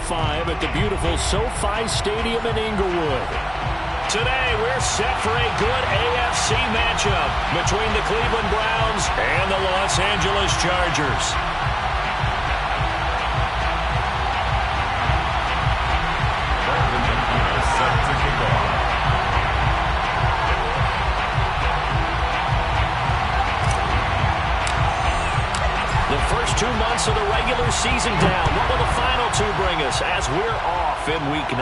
5 at the beautiful SoFi Stadium in Inglewood. Today, we're set for a good AFC matchup between the Cleveland Browns and the Los Angeles Chargers. The first 2 months of the regular season down. What will the final 2 bring us as we're off in Week 9?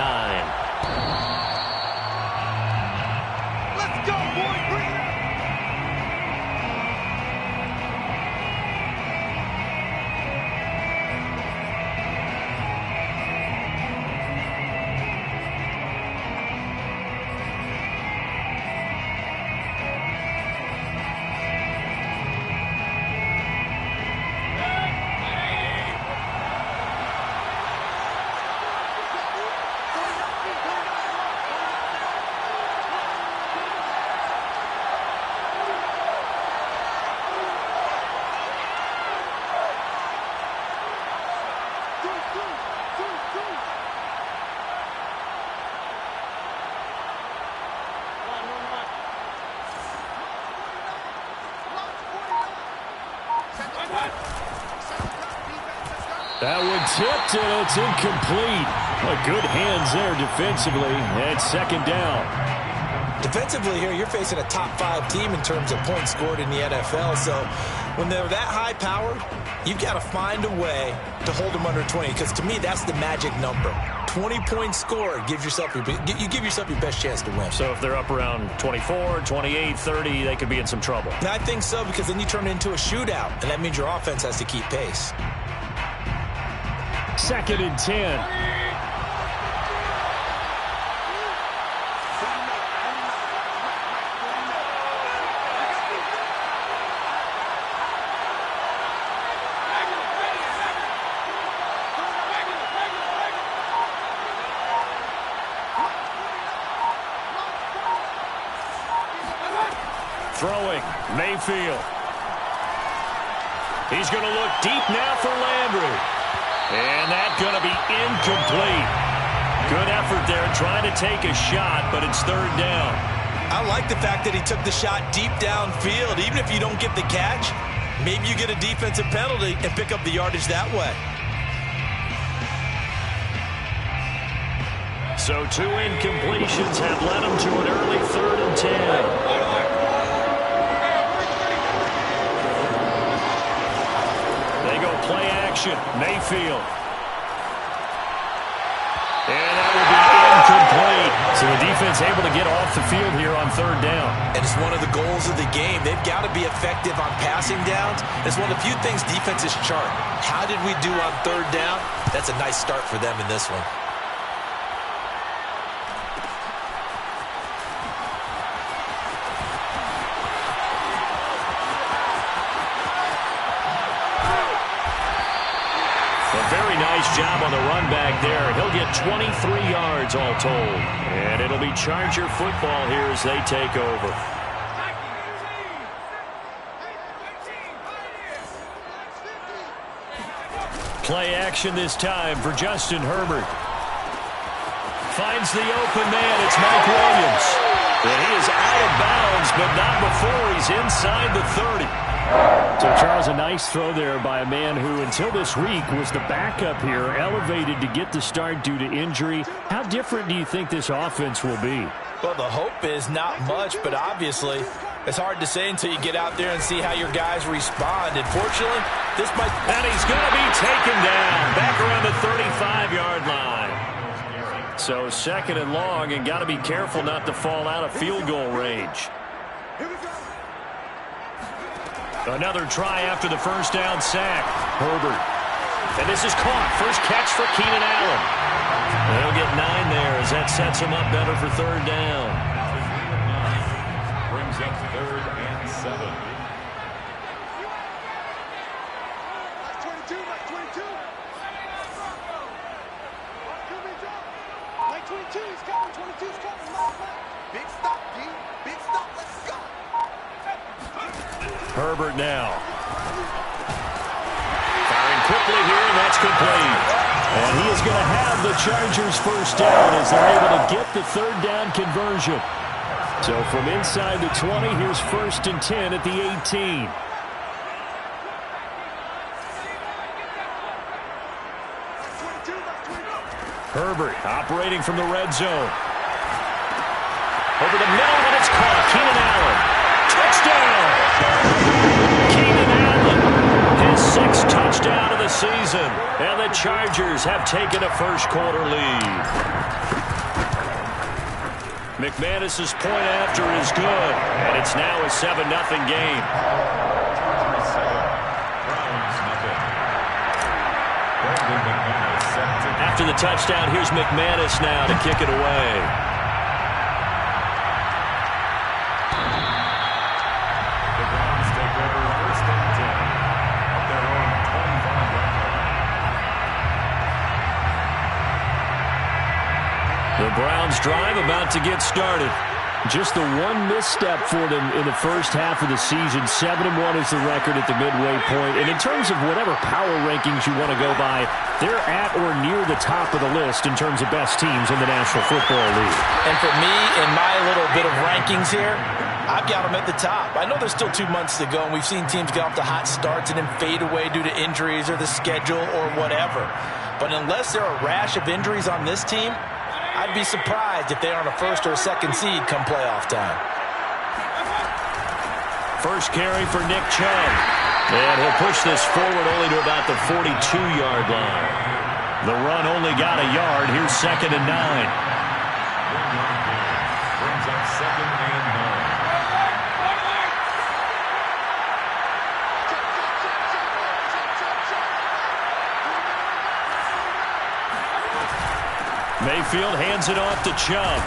That one tipped, and it's incomplete. Good hands there defensively, and second down. Defensively here, you're facing a top 5 team in terms of points scored in the NFL. So when they're that high-powered, you've got to find a way to hold them under 20. Because to me, that's the magic number. 20 points scored gives yourself you give yourself your best chance to win. So if they're up around 24, 28, 30, they could be in some trouble. And I think so, because then you turn it into a shootout, and that means your offense has to keep pace. 2nd and 10. Throwing, Mayfield. He's going to look deep now for Landry. And that's going to be incomplete. Good effort there trying to take a shot, but it's 3rd down. I like the fact that he took the shot deep downfield. Even if you don't get the catch, maybe you get a defensive penalty and pick up the yardage that way. So 2 incompletions have led him to an early 3rd and 10. Play action, Mayfield. And that will be incomplete. So the defense able to get off the field here on 3rd down. And it's one of the goals of the game. They've got to be effective on passing downs. It's one of the few things defenses chart. How did we do on 3rd down? That's a nice start for them in this one. Nice job on the run back there. He'll get 23 yards all told. And it'll be Charger football here as they take over. Play action this time for Justin Herbert. Finds the open man. It's Mike Williams. And he is out of bounds, but not before he's inside the 30. So, Charles, a nice throw there by a man who, until this week, was the backup here, elevated to get the start due to injury. How different do you think this offense will be? Well, the hope is not much, but obviously it's hard to say until you get out there and see how your guys respond. And fortunately, this might... And he's going to be taken down back around the 35-yard line. So 2nd and long, and got to be careful not to fall out of field goal range. Another try after the 1st down sack. Herbert. And this is caught. First catch for Keenan Allen. They'll get 9 there as that sets him up better for 3rd down. Brings up 3rd and 7. Herbert now. Firing quickly here, and that's complete. And he is going to have the Chargers first down as they're able to get the third down conversion. So from inside the 20, here's 1st and 10 at the 18. Herbert operating from the red zone. Over the middle, and it's caught. Keenan Allen. Touchdown! Keenan Allen, his 6th touchdown of the season. And the Chargers have taken a first-quarter lead. McManus's point after is good, and it's now a 7-0 game. After the touchdown, here's McManus now to kick it away. The Browns drive about to get started. Just the one misstep for them in the first half of the season. 7-1 is the record at the midway point. And in terms of whatever power rankings you want to go by, they're at or near the top of the list in terms of best teams in the National Football League. And for me, in my little bit of rankings here, I've got them at the top. I know there's still 2 months to go, and we've seen teams get off to hot starts and then fade away due to injuries or the schedule or whatever. But unless there are a rash of injuries on this team, I'd be surprised if they aren't a 1st or a 2nd seed come playoff time. First carry for Nick Chubb. And he'll push this forward only to about the 42-yard line. The run only got a yard. Here's 2nd and 9. Brings up 2nd and 9. Mayfield hands it off to Chubb.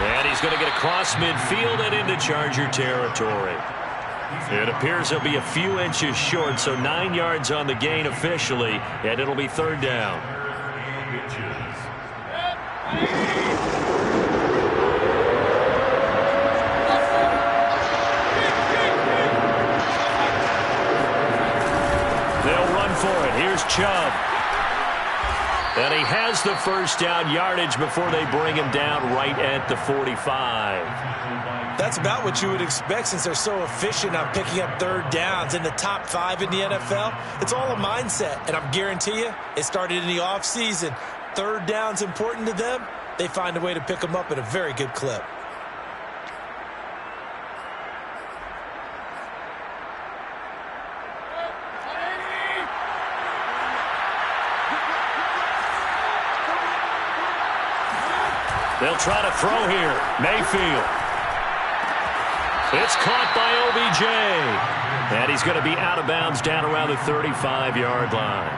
And he's going to get across midfield and into Charger territory. It appears he'll be a few inches short, so 9 yards on the gain officially, and it'll be 3rd down. They'll run for it. Here's Chubb. And he has the first down yardage before they bring him down right at the 45. That's about what you would expect since they're so efficient on picking up 3rd downs in the top 5 in the NFL. It's all a mindset, and I guarantee you it started in the offseason. 3rd down's important to them. They find a way to pick them up at a very good clip. They'll try to throw here. Mayfield. It's caught by OBJ. And he's going to be out of bounds down around the 35-yard line.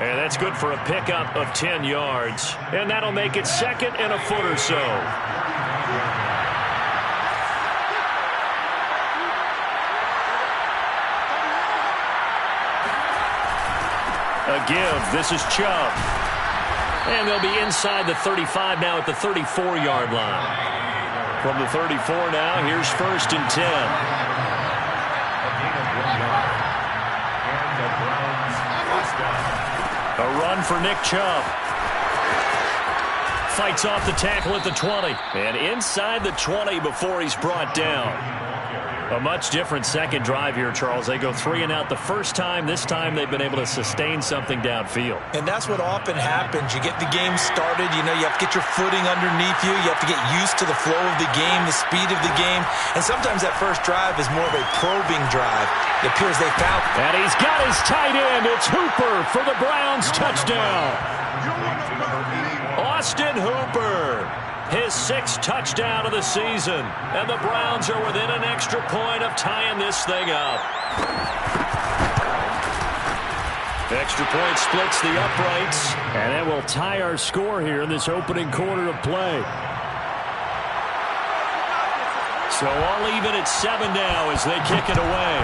And that's good for a pickup of 10 yards. And that'll make it 2nd and a foot or so. A give. This is Chubb. And they'll be inside the 35 now at the 34-yard line. From the 34 now, here's 1st and 10. A run for Nick Chubb. Fights off the tackle at the 20. And inside the 20 before he's brought down. A much different second drive here, Charles. They go 3 and out the first time. This time they've been able to sustain something downfield. And that's what often happens. You get the game started. You know, you have to get your footing underneath you. You have to get used to the flow of the game, the speed of the game. And sometimes that first drive is more of a probing drive. It appears they found. And he's got his tight end. It's Hooper for the Browns touchdown. Austin Hooper. His 6th touchdown of the season. And the Browns are within an extra point of tying this thing up. Extra point splits the uprights. And that will tie our score here in this opening quarter of play. So all even at 7 now as they kick it away.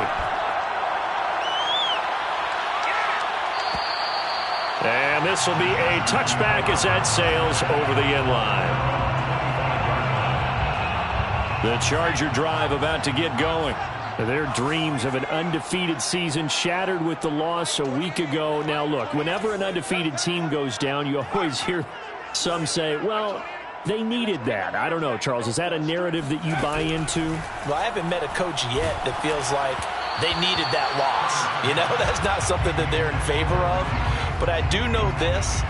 And this will be a touchback as that sails over the end line. The Charger drive about to get going. Their dreams of an undefeated season shattered with the loss a week ago. Now, look, whenever an undefeated team goes down, you always hear some say, well, they needed that. I don't know, Charles. Is that a narrative that you buy into? Well, I haven't met a coach yet that feels like they needed that loss. You know, that's not something that they're in favor of. But I do know this.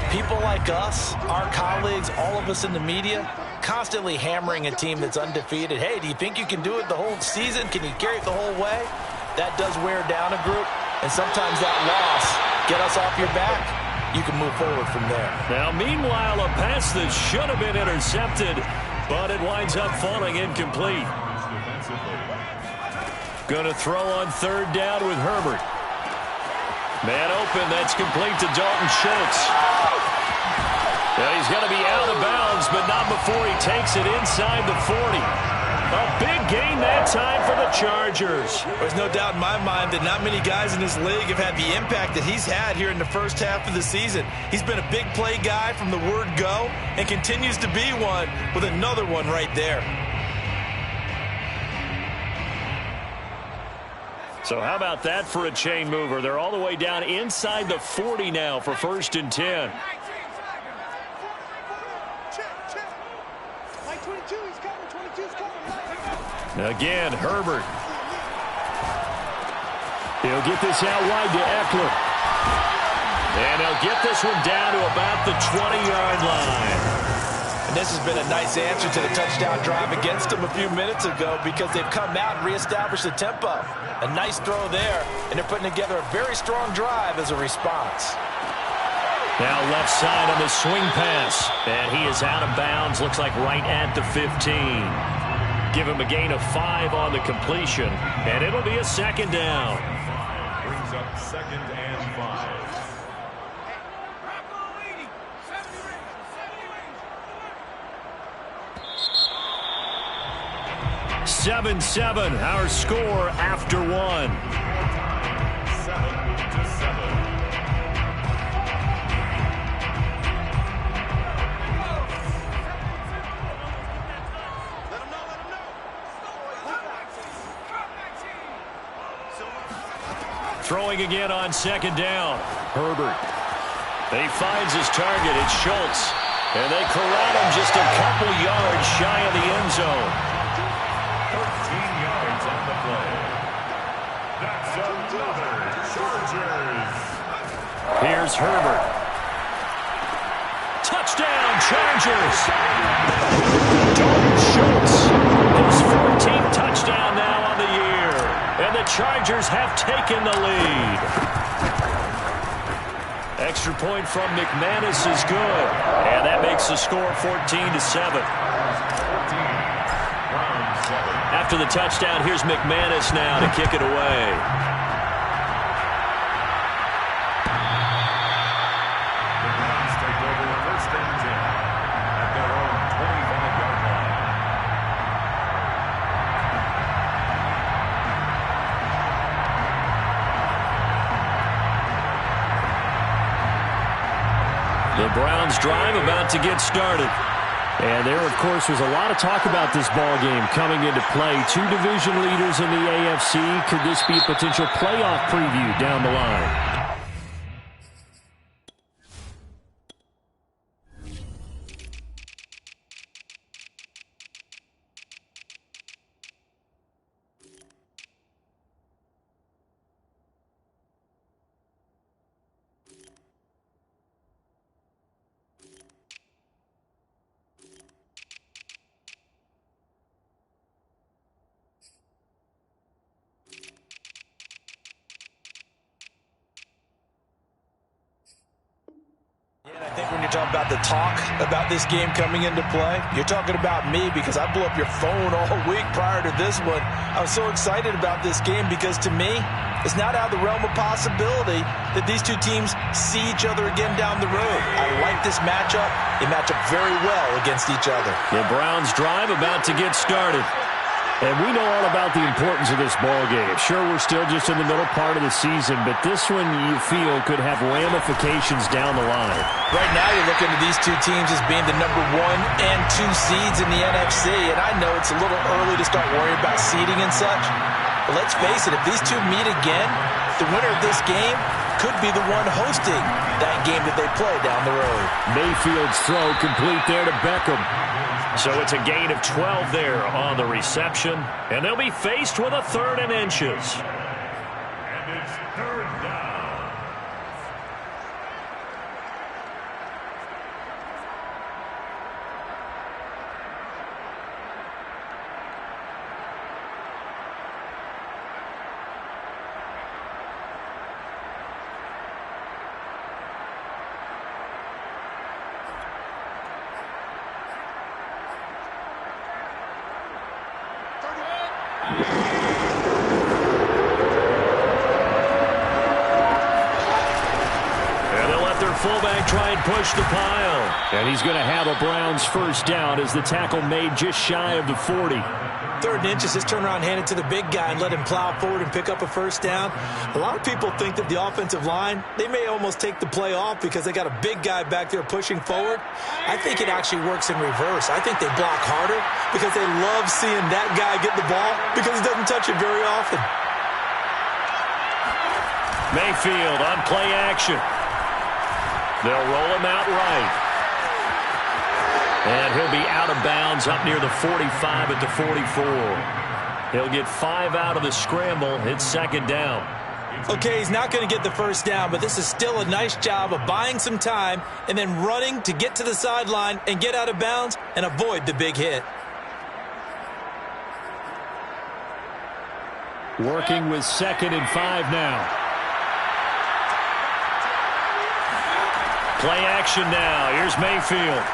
People like us, our colleagues, all of us in the media, constantly hammering a team that's undefeated. Hey, do you think you can do it the whole season? Can you carry it the whole way? That does wear down a group. And sometimes that loss, get us off your back, you can move forward from there. Now, meanwhile, a pass that should have been intercepted, but it winds up falling incomplete. Going to throw on third down with Herbert. Man open, that's complete to Dalton Schultz. Now he's going to be out of bounds, but not before he takes it inside the 40. A big gain that time for the Chargers. There's no doubt in my mind that not many guys in this league have had the impact that he's had here in the first half of the season. He's been a big play guy from the word go and continues to be one with another one right there. So how about that for a chain mover? They're all the way down inside the 40 now for 1st and 10. Again, Herbert. He'll get this out wide to Eckler. And he'll get this one down to about the 20-yard line. And this has been a nice answer to the touchdown drive against them a few minutes ago because they've come out and reestablished the tempo. A nice throw there, and they're putting together a very strong drive as a response. Now left side on the swing pass. And he is out of bounds, looks like right at the 15. Give him a gain of 5 on the completion, and it'll be a 2nd down. Brings up 2nd and 5. 7-7, our score after 1. 7-7. Throwing again on 2nd down. Herbert. He finds his target. It's Schultz. And they corral him just a couple yards shy of the end zone. 13 yards on the play. That's another Chargers. Here's Herbert. Touchdown, Chargers. Dalton Schultz. His 14th touchdown now on the year. And the Chargers have taken the lead. Extra point from McManus is good. And that makes the score 14-7. After the touchdown, here's McManus now to kick it away. The Browns drive about to get started. And there, of course, was a lot of talk about this ball game coming into play. 2 division leaders in the AFC. Could this be a potential playoff preview down the line? I think when you're talking about the talk about this game coming into play, you're talking about me because I blew up your phone all week prior to this one. I was so excited about this game because to me, it's not out of the realm of possibility that these two teams see each other again down the road. I like this matchup. They match up very well against each other. The Browns drive about to get started. And we know all about the importance of this ball game. Sure, we're still just in the middle part of the season, but this one you feel could have ramifications down the line. Right now you're looking at these two teams as being the number 1 and 2 seeds in the NFC, and I know it's a little early to start worrying about seeding and such, but let's face it, if these two meet again, the winner of this game could be the one hosting that game that they play down the road. Mayfield's throw complete there to Beckham. So it's a gain of 12 there on the reception, and they'll be faced with a 3rd and inches. And it's 3rd down. Fullback try and push the pile. And he's going to have a Browns first down as the tackle made just shy of the 40. 3rd and inches, just turn around, hand it to the big guy, and let him plow forward and pick up a first down. A lot of people think that the offensive line, they may almost take the play off because they got a big guy back there pushing forward. I think it actually works in reverse. I think they block harder because they love seeing that guy get the ball because he doesn't touch it very often. Mayfield on play action. They'll roll him out right. And he'll be out of bounds up near the 45 at the 44. He'll get 5 out of the scramble. It's 2nd down. Okay, he's not going to get the first down, but this is still a nice job of buying some time and then running to get to the sideline and get out of bounds and avoid the big hit. Working with 2nd and 5 now. Play action now. Here's Mayfield.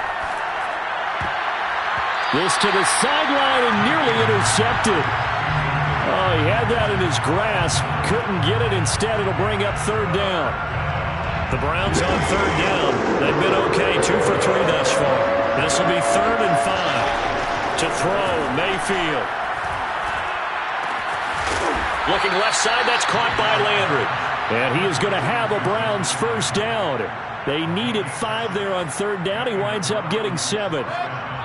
This to the sideline and nearly intercepted. Oh, he had that in his grasp. Couldn't get it. Instead, it'll bring up 3rd down. The Browns on 3rd down. They've been okay. 2 for 3 thus far. This will be 3rd and 5. To throw, Mayfield. Looking left side. That's caught by Landry. And he is going to have a Browns first down. They needed 5 there on 3rd down. He winds up getting 7.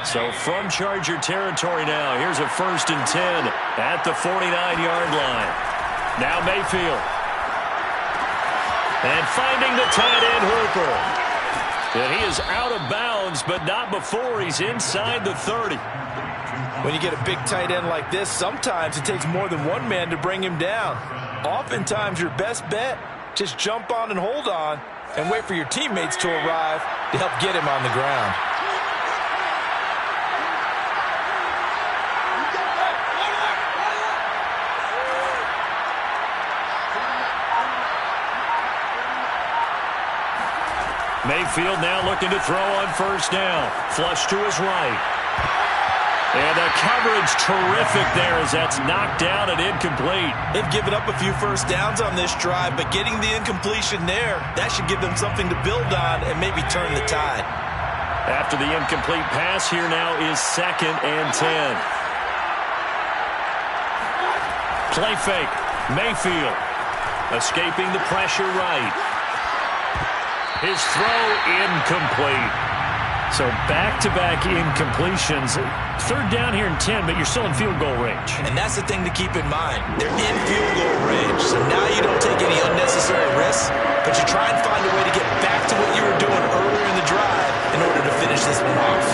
So from Charger territory now, here's a 1st and 10 at the 49-yard line. Now Mayfield. And finding the tight end Hooper. And he is out of bounds, but not before he's inside the 30. When you get a big tight end like this, sometimes it takes more than one man to bring him down. Oftentimes your best bet, just jump on and hold on and wait for your teammates to arrive to help get him on the ground. Mayfield now looking to throw on first down. Flush to his right. And the coverage terrific there as that's knocked down and incomplete. They've given up a few first downs on this drive, but getting the incompletion there, that should give them something to build on and maybe turn the tide. After the incomplete pass, here now is 2nd and 10. Play fake. Mayfield escaping the pressure right. His throw incomplete. So back-to-back incompletions. 3rd down here in 10, but you're still in field goal range. And that's the thing to keep in mind. They're in field goal range, so now you don't take any unnecessary risks, but you try and find a way to get back to what you were doing earlier in the drive in order to finish this one off.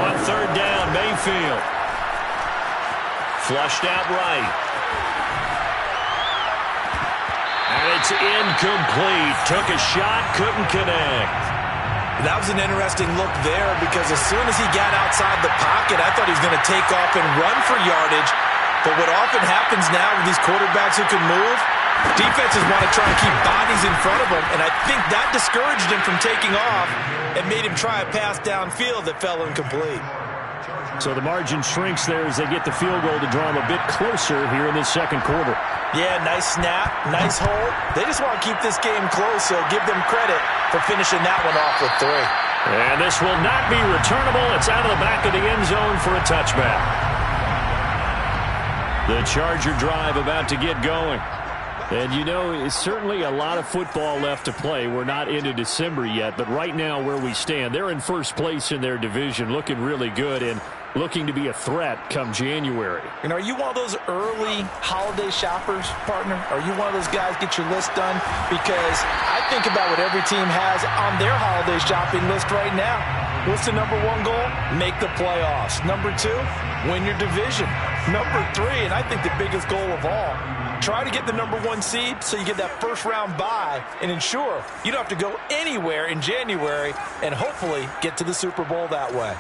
On 3rd down, Mayfield. Flushed out right. And it's incomplete. Took a shot, couldn't connect. That was an interesting look there because as soon as he got outside the pocket, I thought he was going to take off and run for yardage. But what often happens now with these quarterbacks who can move, defenses want to try and keep bodies in front of them, and I think that discouraged him from taking off and made him try a pass downfield that fell incomplete. So the margin shrinks there as they get the field goal to draw them a bit closer here in this 2nd quarter. Yeah, nice snap, nice hold. They just want to keep this game close, so give them credit for finishing that one off with 3. And this will not be returnable. It's out of the back of the end zone for a touchback. The Charger drive about to get going. And, you know, it's certainly a lot of football left to play. We're not into December yet, but right now where we stand, they're in first place in their division, looking really good and looking to be a threat come January. And are you one of those early holiday shoppers, partner? Are you one of those guys get your list done? Because I think about what every team has on their holiday shopping list right now. What's the number one goal? Make the playoffs. Number two, win your division. Number three, and I think the biggest goal of all, try to get the number one seed so you get that first round bye and ensure you don't have to go anywhere in January and hopefully get to the Super Bowl that way.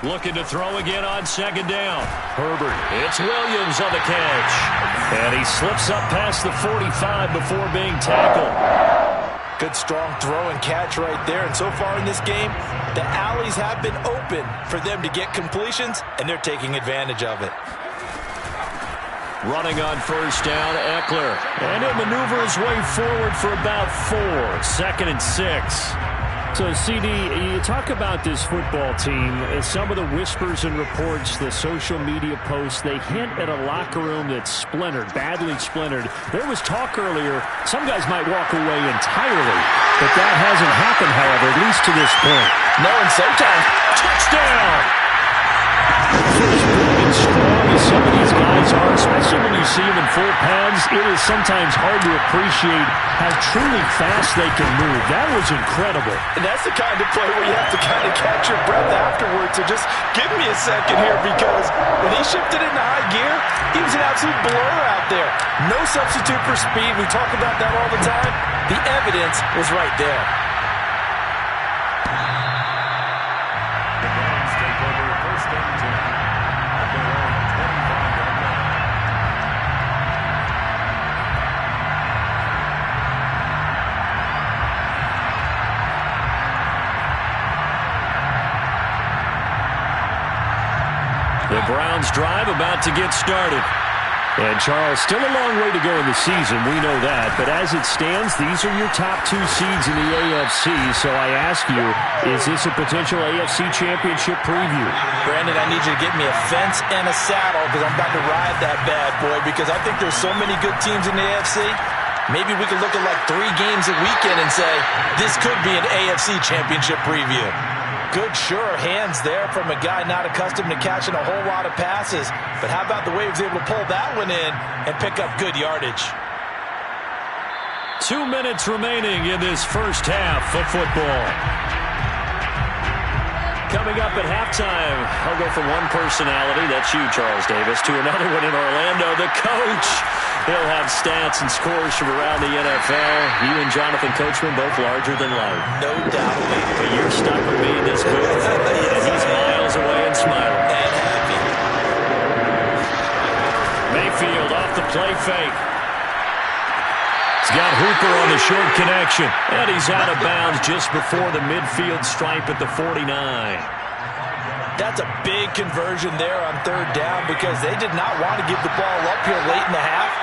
Looking to throw again on second down. Herbert. It's Williams on the catch. And he slips up past the 45 before being tackled. Good strong throw and catch right there. And so far in this game, the alleys have been open for them to get completions, and they're taking advantage of it. Running on first down, Eckler. And he'll maneuver his way forward for about 4. 2nd and 6. So, CD, you talk about this football team, some of the whispers and reports, the social media posts, they hint at a locker room that's splintered, badly splintered. There was talk earlier, some guys might walk away entirely, but that hasn't happened, however, at least to this point. No, and sometimes, touchdown! For as big and strong as some of these guys are, especially when you see them in full pads, it is sometimes hard to appreciate how truly fast they can move. That was incredible. And that's the kind of play where you have to kind of catch your breath afterwards. So just give me a second here, because when he shifted into high gear, he was an absolute blur out there. No substitute for speed. We talk about that all the time. The evidence was right there. The Browns drive about to get started. And Charles, still a long way to go in the season, we know that. But as it stands, these are your top 2 seeds in the AFC. So I ask you, is this a potential AFC championship preview? Brandon, I need you to get me a fence and a saddle, because I'm about to ride that bad boy, because I think there's so many good teams in the AFC. Maybe we could look at like 3 games a weekend and say, this could be an AFC championship preview. Good, sure hands there from a guy not accustomed to catching a whole lot of passes. But how about the way he was able to pull that one in and pick up good yardage? 2 minutes remaining in this first half of football. Coming up at halftime, I'll go from one personality, that's you, Charles Davis, to another one in Orlando, the coach. He'll have stats and scores from around the NFL. You and Jonathan Coachman both larger than life. No doubt. But you're stuck with me in this booth, and he's miles away and smiling. And happy. Mayfield off the play fake. He's got Hooper on the short connection. And he's out of bounds just before the midfield stripe at the 49. That's a big conversion there on 3rd down, because they did not want to give the ball up here late in the half.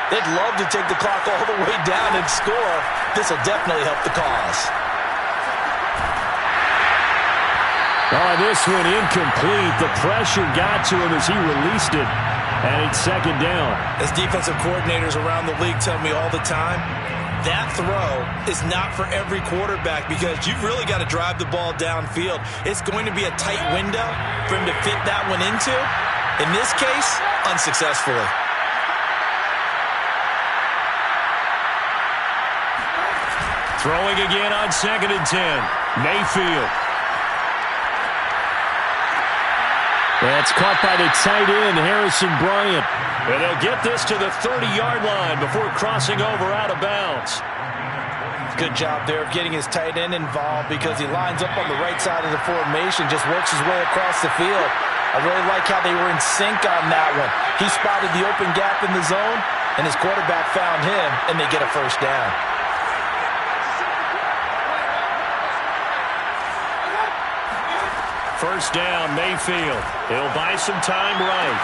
They'd love to take the clock all the way down and score. This will definitely help the cause. Oh, this one incomplete. The pressure got to him as he released it. And it's 2nd down. As defensive coordinators around the league tell me all the time, that throw is not for every quarterback, because you've really got to drive the ball downfield. It's going to be a tight window for him to fit that one into. In this case, unsuccessfully. Throwing again on 2nd and 10. Mayfield. That's caught by the tight end, Harrison Bryant. And they'll get this to the 30-yard line before crossing over out of bounds. Good job there of getting his tight end involved, because he lines up on the right side of the formation, just works his way across the field. I really like how they were in sync on that one. He spotted the open gap in the zone, and his quarterback found him, and they get a first down. First down, Mayfield. He'll buy some time right.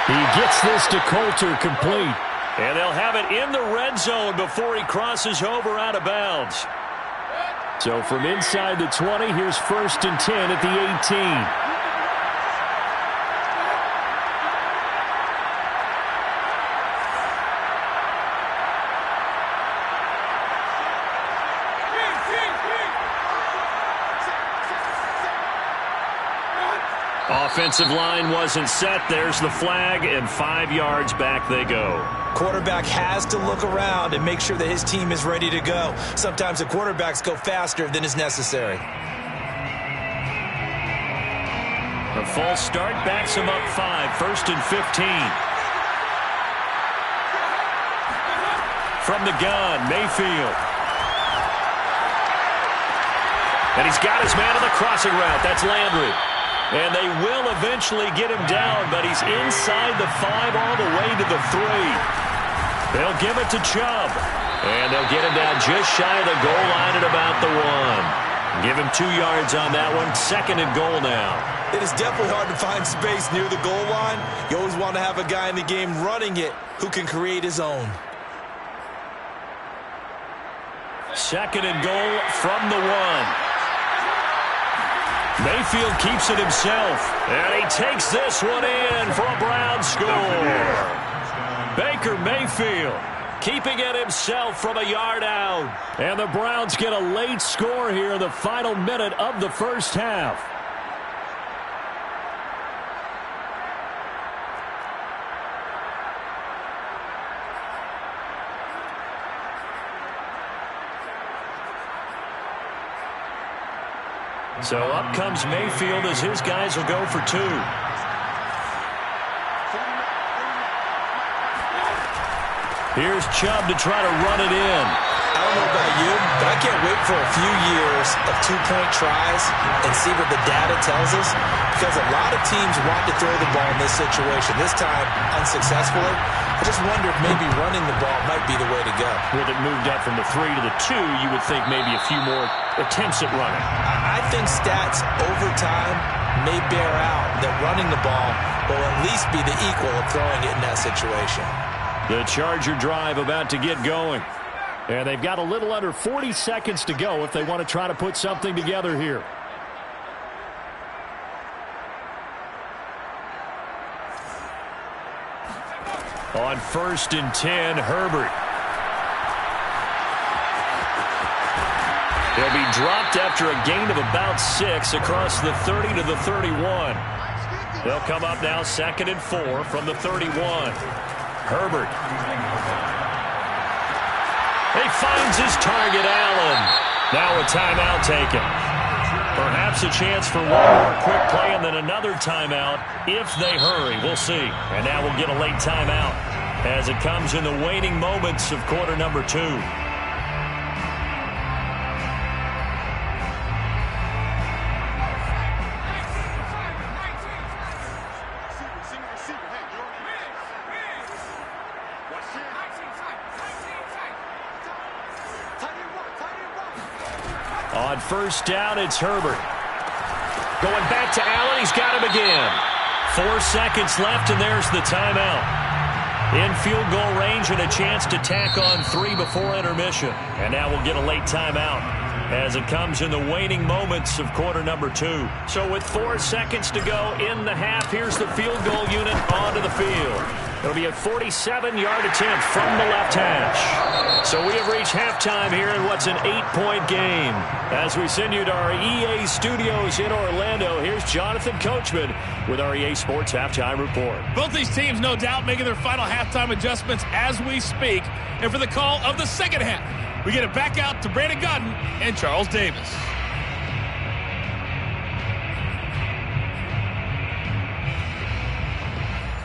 He gets this to Coulter complete. And they'll have it in the red zone before he crosses over out of bounds. So from inside the 20, here's 1st and 10 at the 18. Offensive line wasn't set. There's the flag, and 5 yards back they go. Quarterback has to look around and make sure that his team is ready to go. Sometimes the quarterbacks go faster than is necessary. A false start backs him up 5, 1st and 15. From the gun, Mayfield. And he's got his man on the crossing route. That's Landry. And they will eventually get him down, but he's inside the 5 all the way to the 3. They'll give it to Chubb. And they'll get him down just shy of the goal line at about the 1. Give him 2 yards on that one. 2nd and goal now. It is definitely hard to find space near the goal line. You always want to have a guy in the game running it who can create his own. 2nd and goal from the 1. Mayfield keeps it himself, and he takes this one in for a Browns score. Baker Mayfield keeping it himself from a yard out. And the Browns get a late score here in the final minute of the first half. So up comes Mayfield as his guys will go for 2. Here's Chubb to try to run it in. I don't know about you, but I can't wait for a few years of 2-point tries and see what the data tells us, because a lot of teams want to throw the ball in this situation. This time, unsuccessfully. I just wonder if maybe running the ball might be the way to go. With it moved up from the 3 to the 2, you would think maybe a few more attempts at running. I think stats over time may bear out that running the ball will at least be the equal of throwing it in that situation. The Charger drive about to get going. And they've got a little under 40 seconds to go if they want to try to put something together here. On 1st and 10, Herbert. He'll be dropped after a gain of about 6 across the 30 to the 31. They'll come up now 2nd and 4 from the 31. Herbert. He finds his target, Allen. Now a timeout taken. Perhaps a chance for one more quick play and then another timeout if they hurry. We'll see. And now we'll get a late timeout as it comes in the waning moments of quarter number 2. On 1st down, it's Herbert. Going back to Allen, he's got him again. 4 seconds left, and there's the timeout. In field goal range and a chance to tack on 3 before intermission. And now we'll get a late timeout as it comes in the waning moments of quarter number 2. So with 4 seconds to go in the half, here's the field goal unit onto the field. It'll be a 47-yard attempt from the left hash. So we have reached halftime here in what's an 8-point game. As we send you to our EA studios in Orlando, here's Jonathan Coachman with our EA Sports Halftime Report. Both these teams, no doubt, making their final halftime adjustments as we speak. And for the call of the second half, we get it back out to Brandon Godden and Charles Davis.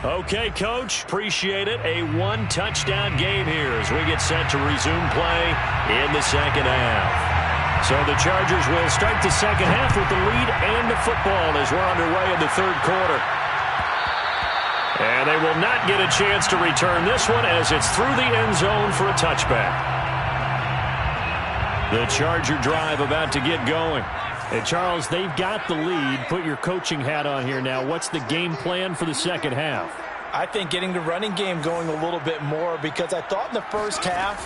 Okay, Coach, appreciate it. A 1-touchdown game here as we get set to resume play in the second half. So the Chargers will start the second half with the lead and the football as we're underway in the third quarter. And they will not get a chance to return this one as it's through the end zone for a touchback. The Charger drive about to get going. Hey, Charles, they've got the lead. Put your coaching hat on here now. What's the game plan for the second half? I think getting the running game going a little bit more, because I thought in the first half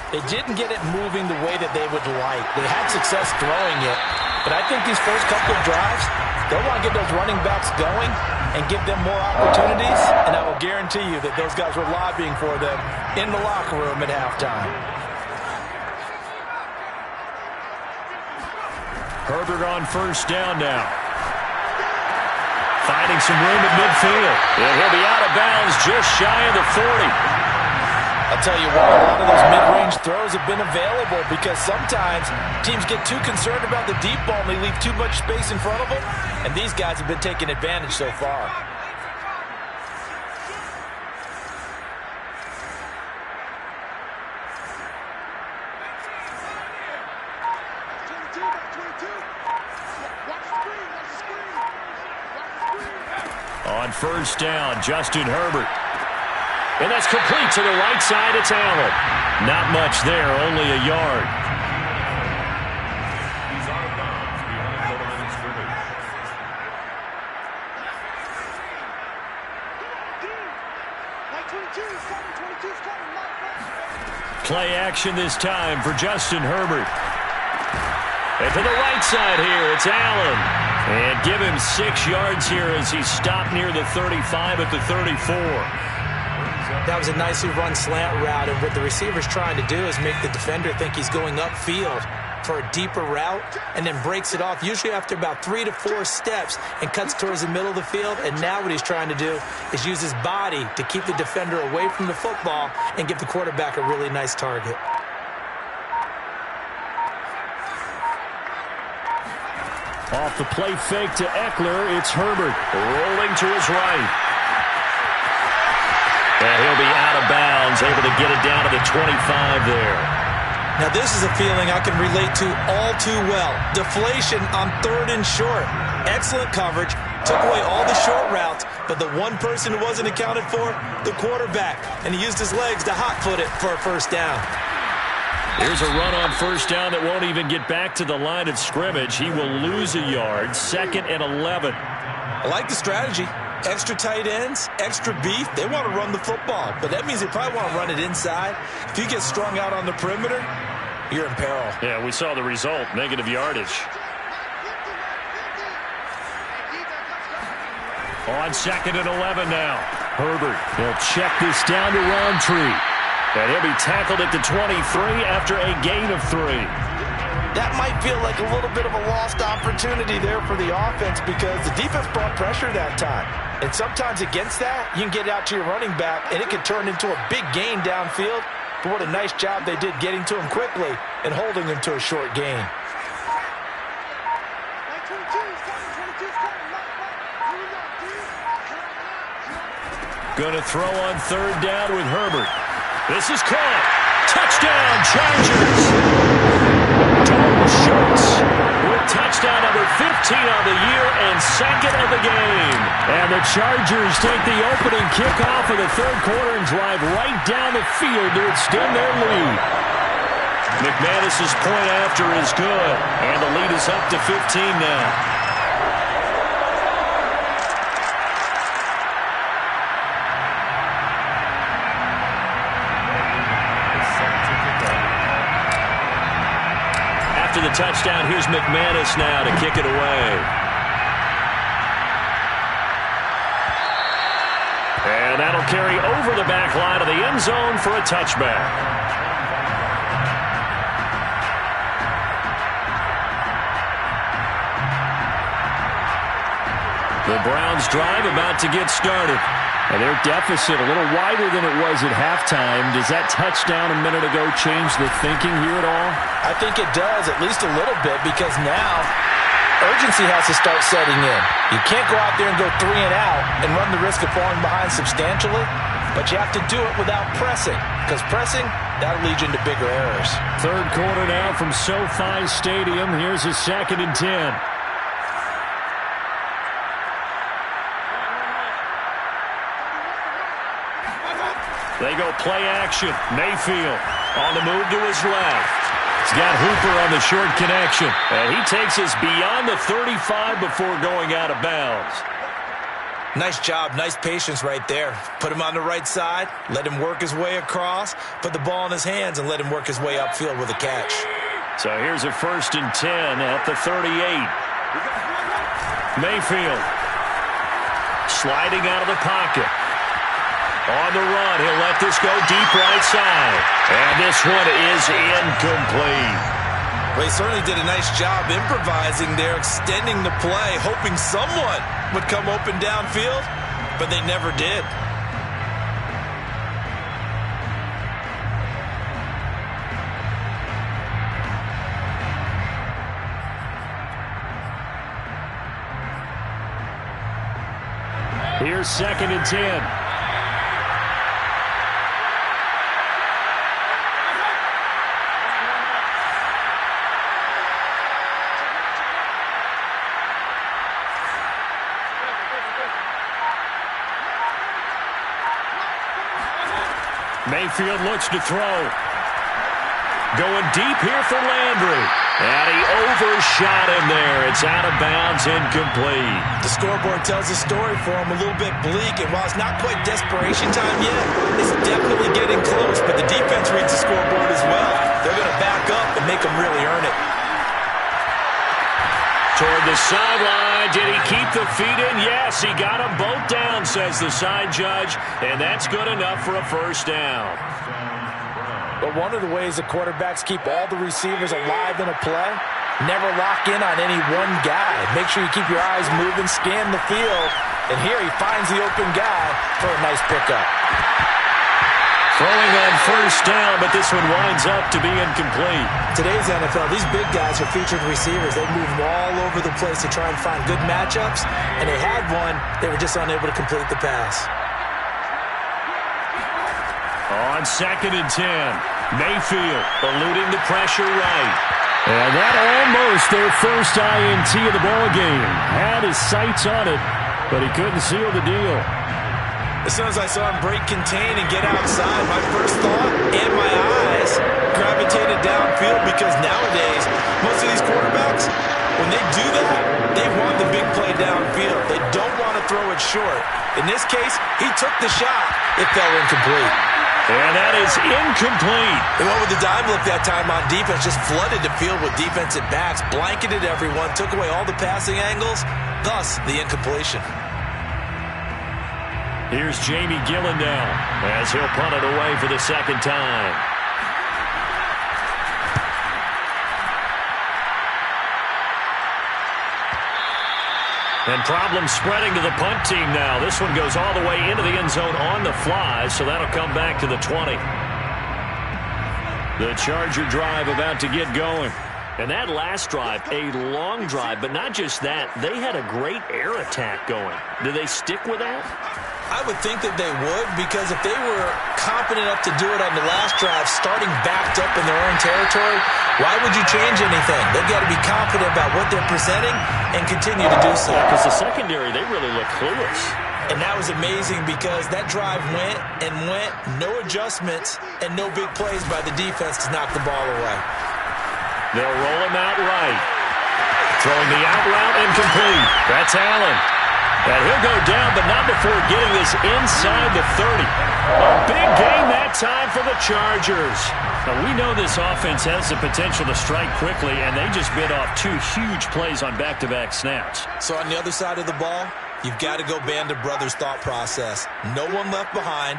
they didn't get it moving the way that they would like. They had success throwing it, but I think these first couple of drives, they'll want to get those running backs going and give them more opportunities, and I will guarantee you that those guys were lobbying for them in the locker room at halftime. Herbert on first down now. Finding some room at midfield. And he'll be out of bounds just shy of the 40. I'll tell you what, a lot of those mid-range throws have been available because sometimes teams get too concerned about the deep ball and they leave too much space in front of them, and these guys have been taking advantage so far. On first down, Justin Herbert. And that's complete to the right side. It's Allen. Not much there, only a yard. He's out of bounds behind the line of scrimmage. Play action this time for Justin Herbert. And to the right side here, it's Allen. And give him 6 yards here as he stopped near the 35 at the 34. That was a nicely run slant route, and what the receiver's trying to do is make the defender think he's going upfield for a deeper route and then breaks it off, usually after about 3 to 4 steps, and cuts towards the middle of the field. And now what he's trying to do is use his body to keep the defender away from the football and give the quarterback a really nice target. Off the play fake to Eckler, it's Herbert rolling to his right. And he'll be out of bounds, able to get it down to the 25 there. Now this is a feeling I can relate to all too well. Deflation on 3rd and short. Excellent coverage, took away all the short routes, but the one person who wasn't accounted for, the quarterback. And he used his legs to hot-foot it for a first down. Here's a run on first down that won't even get back to the line of scrimmage. He will lose a yard, 2nd and 11. I like the strategy. Extra tight ends, extra beef. They want to run the football, but that means they probably want to run it inside. If you get strung out on the perimeter, you're in peril. Yeah, we saw the result, negative yardage. On 2nd and 11 now. Herbert, he'll check this down to Roundtree. And he'll be tackled at the 23 after a gain of 3. That might feel like a little bit of a lost opportunity there for the offense because the defense brought pressure that time. And sometimes against that, you can get out to your running back, and it can turn into a big gain downfield. But what a nice job they did getting to him quickly and holding him to a short gain. Going to throw on 3rd down with Herbert. This is caught. Touchdown, Chargers. Dalton Schultz with touchdown number 15 on the year and 2nd of the game. And the Chargers take the opening kickoff of the 3rd quarter and drive right down the field to extend their lead. McManus's point after is good, and the lead is up to 15 now. After the touchdown, here's McManus now to kick it away. And that'll carry over the back line of the end zone for a touchback. The Browns drive about to get started. And their deficit a little wider than it was at halftime. Does that touchdown a minute ago change the thinking here at all? I think it does, at least a little bit, because now urgency has to start setting in. You can't go out there and go 3 and out and run the risk of falling behind substantially, but you have to do it without pressing, because pressing, that'll lead you into bigger errors. 3rd quarter now from SoFi Stadium. Here's a 2nd and 10. They go play action. Mayfield on the move to his left. He's got Hooper on the short connection. And he takes us beyond the 35 before going out of bounds. Nice job, nice patience right there. Put him on the right side, let him work his way across, put the ball in his hands, and let him work his way upfield with a catch. So here's a 1st and 10 at the 38. Mayfield sliding out of the pocket. On the run, he'll let this go deep right side. And this one is incomplete. Well, he certainly did a nice job improvising there, extending the play, hoping someone would come open downfield, but they never did. Here's 2nd and 10. Mayfield looks to throw. Going deep here for Landry. And he overshot him there. It's out of bounds, incomplete. The scoreboard tells a story for him, a little bit bleak, and while it's not quite desperation time yet, it's definitely getting close, but the defense reads the scoreboard as well. They're going to back up and make them really earn it. Toward the sideline. Did he keep the feet in? Yes, he got them both down, says the side judge, and that's good enough for a 1st down. But one of the ways the quarterbacks keep all the receivers alive in a play, never lock in on any one guy. Make sure you keep your eyes moving, scan the field, and here he finds the open guy for a nice pickup. Throwing on 1st down, but this one winds up to be incomplete. Today's NFL, these big guys are featured receivers. They move all over the place to try and find good matchups, and they had one. They were just unable to complete the pass. On 2nd and 10, Mayfield eluding the pressure right. And that almost their first INT of the ball game. Had his sights on it, but he couldn't seal the deal. As soon as I saw him break contain and get outside, my first thought and my eyes gravitated downfield because nowadays, most of these quarterbacks, when they do that, they want the big play downfield. They don't want to throw it short. In this case, he took the shot. It fell incomplete. And that is incomplete. They went with the dime look that time on defense, just flooded the field with defensive backs, blanketed everyone, took away all the passing angles, thus the incompletion. Here's Jamie Gillen as he'll punt it away for the 2nd time. And problems spreading to the punt team now. This one goes all the way into the end zone on the fly, so that'll come back to the 20. The Charger drive about to get going. And that last drive, a long drive, but not just that. They had a great air attack going. Do they stick with that? I would think that they would, because if they were confident enough to do it on the last drive, starting backed up in their own territory, why would you change anything? They've got to be confident about what they're presenting and continue to do so. Because the secondary, they really look clueless. And that was amazing because that drive went and went, no adjustments, and no big plays by the defense to knock the ball away. They'll roll him out right. Throwing the out route incomplete. That's Allen. And he'll go down, but not before getting this inside the 30. A big game that time for the Chargers. Now, we know this offense has the potential to strike quickly, and they just bit off 2 huge plays on back-to-back snaps. So on the other side of the ball, you've got to go Band of Brothers thought process. No one left behind,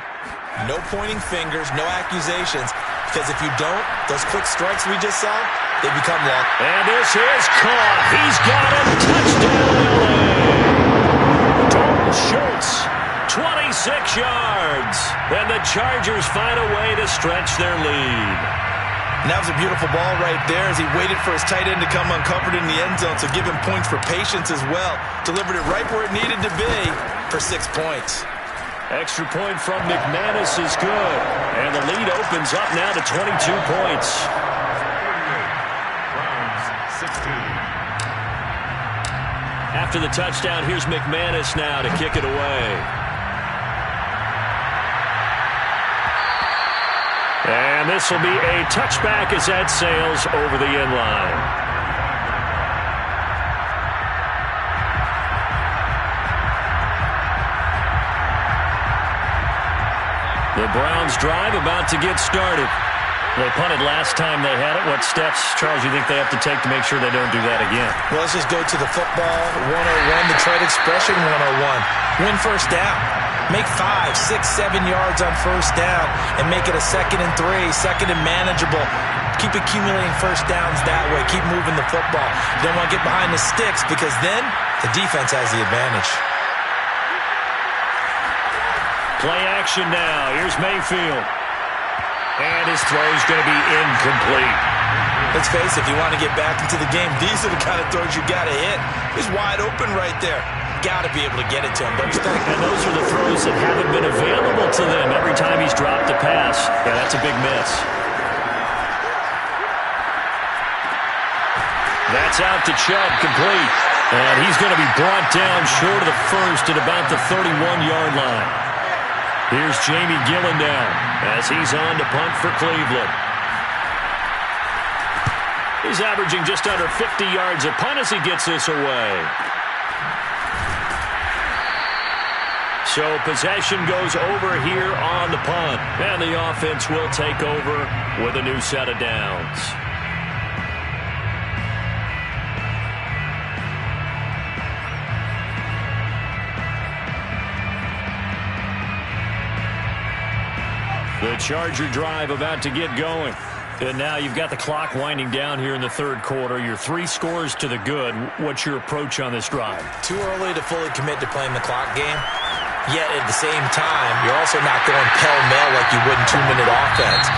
no pointing fingers, no accusations, because if you don't, those quick strikes we just saw, they become luck. And this is caught. He's got him. Touchdown, LA. Schultz, 26 yards. And the Chargers find a way to stretch their lead. And that was a beautiful ball right there as he waited for his tight end to come uncovered in the end zone, so give him points for patience as well. Delivered it right where it needed to be for 6 points. Extra point from McManus is good. And the lead opens up now to 22 points. After the touchdown, here's McManus now to kick it away. And this will be a touchback as that sails over the end line. The Browns drive about to get started. They punted last time they had it. What steps, Charles, you think they have to take to make sure they don't do that again? Well, let's just go to the football 101, the trade expression 101. Win first down. Make 5, 6, 7 yards on first down and make it a 2nd and 3, 2nd and manageable. Keep accumulating first downs that way. Keep moving the football. You don't want to get behind the sticks because then the defense has the advantage. Play action now. Here's Mayfield. And his throw's going to be incomplete. Let's face it, if you want to get back into the game, these are the kind of throws you got to hit. He's wide open right there. Got to be able to get it to him, don't you think? And those are the throws that haven't been available to them every time he's dropped a pass. Yeah, that's a big miss. That's out to Chubb, complete. And he's going to be brought down short of the first at about the 31-yard line. Here's Jamie Gillendown as he's on to punt for Cleveland. He's averaging just under 50 yards a punt as he gets this away. So possession goes over here on the punt. And the offense will take over with a new set of downs. The Charger drive about to get going. And now you've got the clock winding down here in the third quarter. You're 3 scores to the good. What's your approach on this drive? Too early to fully commit to playing the clock game. Yet at the same time, you're also not going pell-mell like you would in 2-minute offense.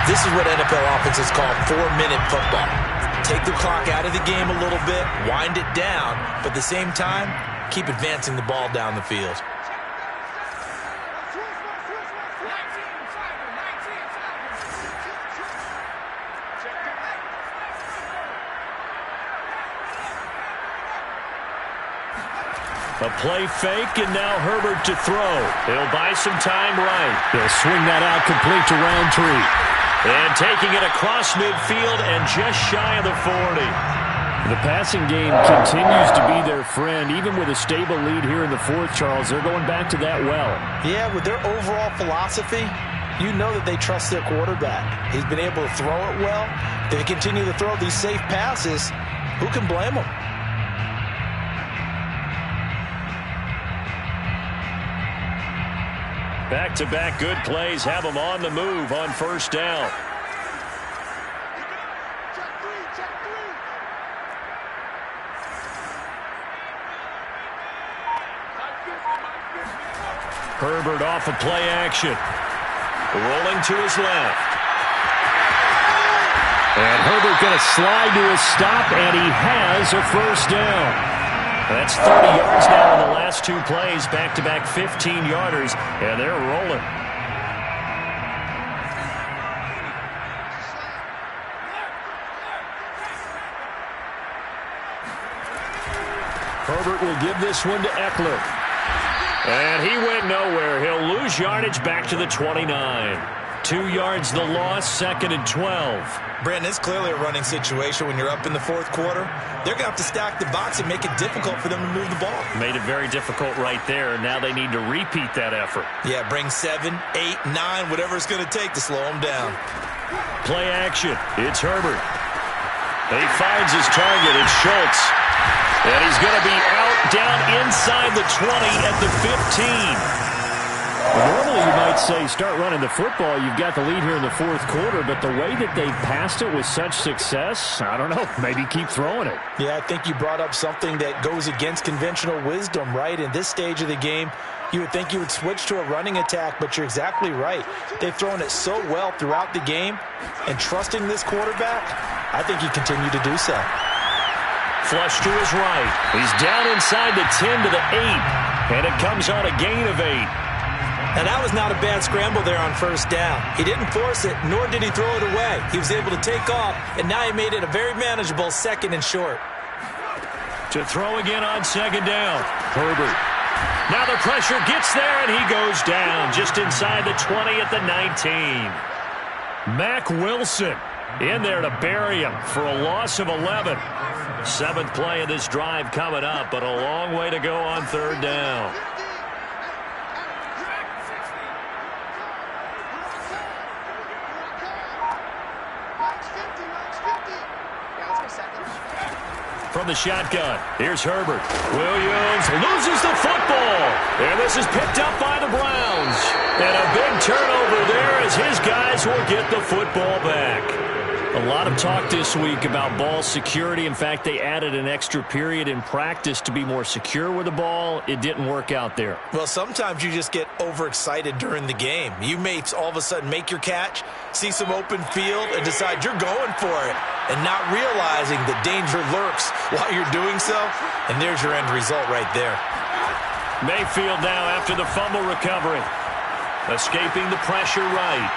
This is what NFL offenses call 4-minute football. Take the clock out of the game a little bit, wind it down, but at the same time, keep advancing the ball down the field. A play fake, and now Herbert to throw. He'll buy some time right. He'll swing that out complete to Roundtree. And taking it across midfield and just shy of the 40. The passing game continues to be their friend. Even with a stable lead here in the fourth, Charles, they're going back to that well. Yeah, with their overall philosophy, you know that they trust their quarterback. He's been able to throw it well. If they continue to throw these safe passes, who can blame them? Back-to-back good plays have them on the move on first down. Herbert off of play action. Rolling to his left. And Herbert going to slide to a stop, and he has a first down. That's 30 yards now in the last 2 plays, back-to-back 15-yarders, and they're rolling. Herbert will give this one to Eckler. And he went nowhere. He'll lose yardage back to the 29. 2 yards the loss, 2nd and 12. Brandon, it's clearly a running situation when you're up in the fourth quarter. They're going to have to stack the box and make it difficult for them to move the ball. Made it very difficult right there. Now they need to repeat that effort. Yeah, bring 7, 8, 9, whatever it's going to take to slow them down. Play action. It's Herbert. He finds his target. It's Schultz. And he's going to be out down inside the 20 at the 15. Normally, you might say start running the football. You've got the lead here in the fourth quarter, but the way that they passed it with such success, I don't know, maybe keep throwing it. Yeah, I think you brought up something that goes against conventional wisdom, right? In this stage of the game, you would think you would switch to a running attack, but you're exactly right. They've thrown it so well throughout the game, and trusting this quarterback, I think you continue to do so. Flush to his right. He's down inside the 10 to the 8, and it comes on a gain of 8. Now, that was not a bad scramble there on first down. He didn't force it, nor did he throw it away. He was able to take off, and now he made it a very manageable 2nd and short. To throw again on 2nd down. Herbert. Now the pressure gets there, and he goes down just inside the 20 at the 19. Mack Wilson in there to bury him for a loss of 11. 7th play of this drive coming up, but a long way to go on 3rd down. from the shotgun. Here's Herbert. Williams loses the football. And this is picked up by the Browns. And a big turnover there as his guys will get the football back. A lot of talk this week about ball security. In fact, they added an extra period in practice to be more secure with the ball. It didn't work out there. Well, sometimes you just get overexcited during the game. You may all of a sudden make your catch, see some open field, and decide you're going for it, and not realizing the danger lurks while you're doing so. And there's your end result right there. Mayfield now after the fumble recovery. Escaping the pressure right.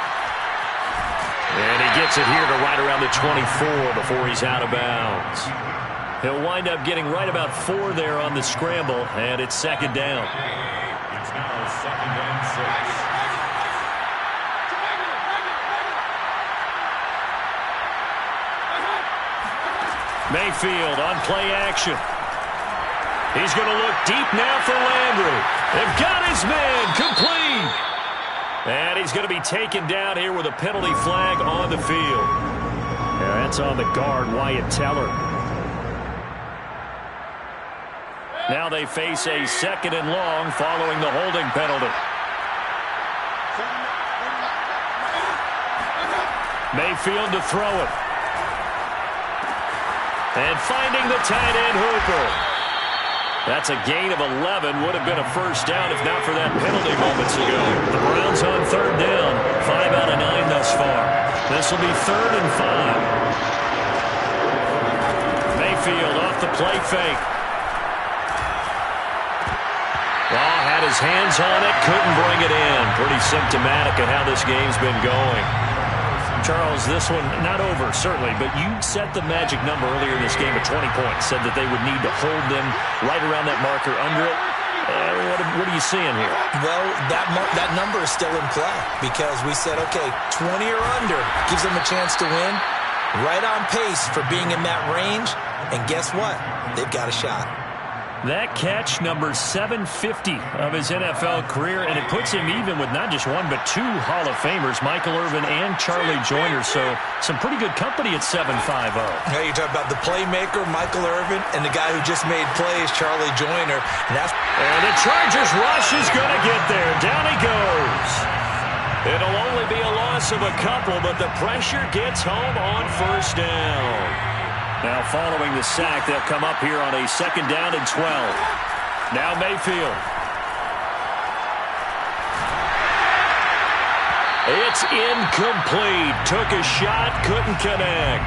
And he gets it here to right around the 24 before he's out of bounds. He'll wind up getting right about 4 there on the scramble, and it's second down. It's now second and 6. Mayfield on play action. He's going to look deep now for Landry. They've got his man complete. And he's going to be taken down here with a penalty flag on the field. And that's on the guard, Wyatt Teller. Now they face a second and long following the holding penalty. Mayfield to throw it. And finding the tight end Hooper. That's a gain of 11. Would have been a first down if not for that penalty moments ago. The Browns on third down. 5 out of 9 thus far. This will be 3rd and 5. Mayfield off the play fake. Had his hands on it. Couldn't bring it in. Pretty symptomatic of how this game's been going. Charles, this one not over, certainly, but you set the magic number earlier in this game at 20 points. Said that they would need to hold them right around that marker under it. What are you seeing here? Well, that number is still in play because we said, okay, 20 or under gives them a chance to win. Right on pace for being in that range. And guess what? They've got a shot. That catch, number 750 of his NFL career, and it puts him even with not just one but 2 Hall of Famers, Michael Irvin and Charlie Joyner. So some pretty good company at 750. Now you talk about the playmaker, Michael Irvin, and the guy who just made plays, Charlie Joyner. And the Chargers rush is going to get there. Down he goes. It'll only be a loss of a couple, but the pressure gets home on first down. Now following the sack, they'll come up here on a second down and 12. Now Mayfield. It's incomplete. Took a shot, couldn't connect.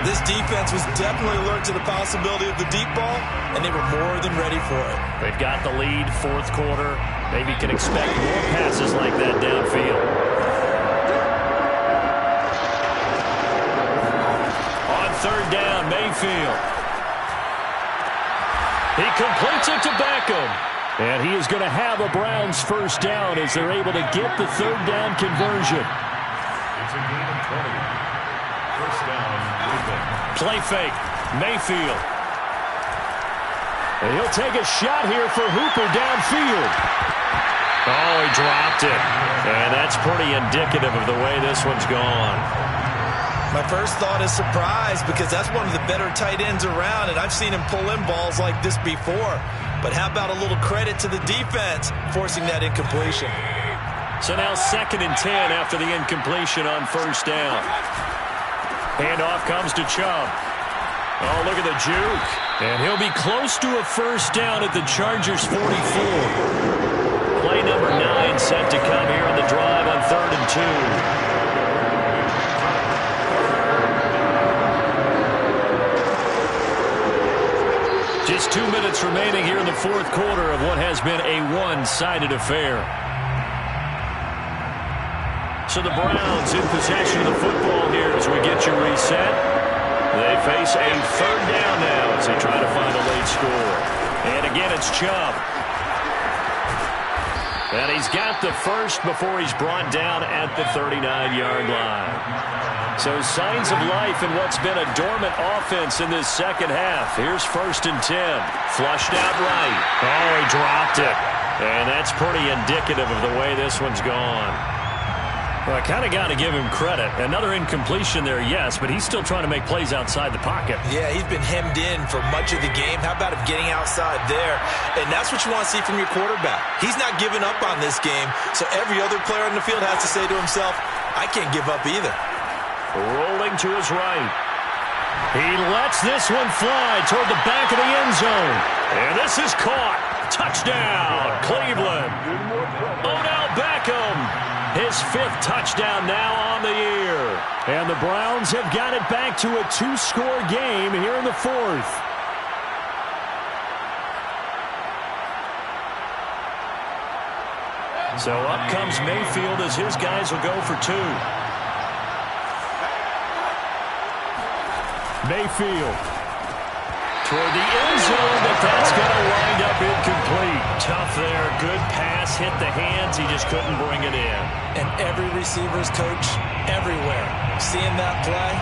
This defense was definitely alert to the possibility of the deep ball, and they were more than ready for it. They've got the lead, 4th quarter. Maybe can expect more passes like that downfield. Third down, Mayfield. He completes it to Beckham. And he is going to have a Browns first down as they're able to get the third down conversion. It's a gain of 20. First down, play fake, Mayfield. And he'll take a shot here for Hooper downfield. Oh, he dropped it. And that's pretty indicative of the way this one's gone. My first thought is surprise because that's one of the better tight ends around, and I've seen him pull in balls like this before. But how about a little credit to the defense forcing that incompletion? So now 2nd and 10 after the incompletion on first down. Handoff comes to Chubb. Oh, look at the juke. And he'll be close to a first down at the Chargers 44. Play number 9 set to come here on the drive on 3rd and 2. Just 2 minutes remaining here in the 4th quarter of what has been a one-sided affair. So the Browns in possession of the football here as we get you reset. They face a third down now as they try to find a late score. And again, it's Chubb. And he's got the first before he's brought down at the 39-yard line. So signs of life in what's been a dormant offense in this second half. Here's 1st and 10. Flushed out right. Oh, he dropped it. And that's pretty indicative of the way this one's gone. Well, I kind of got to give him credit. Another incompletion there, yes, but he's still trying to make plays outside the pocket. Yeah, he's been hemmed in for much of the game. How about him getting outside there? And that's what you want to see from your quarterback. He's not giving up on this game, so every other player on the field has to say to himself, I can't give up either. Rolling to his right. He lets this one fly toward the back of the end zone. And this is caught. Touchdown, Cleveland. Odell Beckham. His 5th touchdown now on the year. And the Browns have got it back to a 2-score game here in the 4th. So up comes Mayfield as his guys will go for 2. Mayfield toward the end zone, but that's going to wind up incomplete. Tough there. Good pass. Hit the hands. He just couldn't bring it in. And every receiver's coach everywhere. Seeing that play,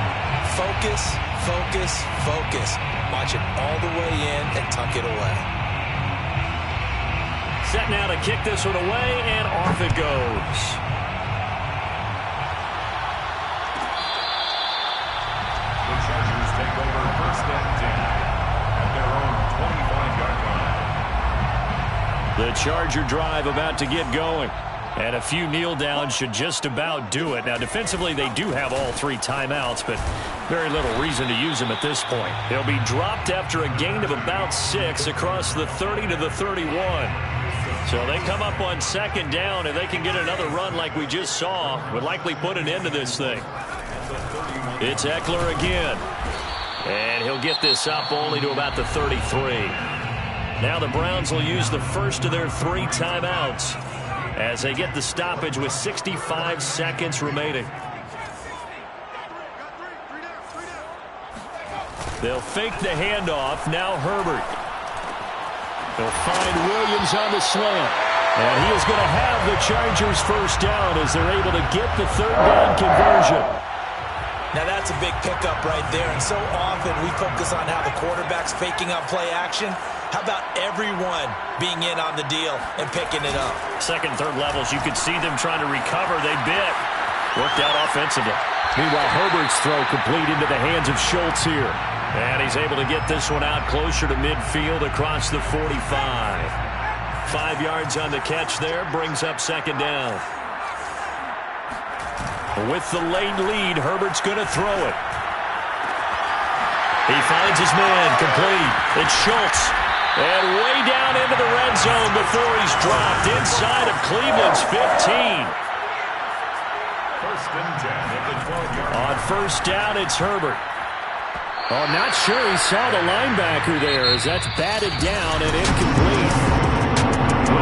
focus, focus, focus. Watch it all the way in and tuck it away. Set now to kick this one away, and off it goes. The Chargers take over 1st and 10 at their own 25-yard line. The Charger drive about to get going. And a few kneel downs should just about do it. Now, defensively, they do have all 3 timeouts, but very little reason to use them at this point. They'll be dropped after a gain of about 6 across the 30 to the 31. So they come up on 2nd down, and they can get another run like we just saw. Would likely put an end to this thing. It's Eckler again. And he'll get this up only to about the 33. Now the Browns will use the first of their 3 timeouts as they get the stoppage with 65 seconds remaining. They'll fake the handoff. Now Herbert. They'll find Williams on the slant. And he is going to have the Chargers 1st down as they're able to get the 3rd down conversion. Now that's a big pickup right there, and so often we focus on how the quarterback's faking up play action. How about everyone being in on the deal and picking it up? 2nd, 3rd levels, you could see them trying to recover. They bit. Worked out offensively. Meanwhile, Herbert's throw complete into the hands of Schultz here. And he's able to get this one out closer to midfield across the 45. 5 yards on the catch there, brings up 2nd down. With the late lead, Herbert's going to throw it. He finds his man, complete. It's Schultz. And way down into the red zone before he's dropped inside of Cleveland's 15. 1st and 10 at the 12-yard line. On 1st down, it's Herbert. Oh, I'm not sure he saw the linebacker there as that's batted down and incomplete.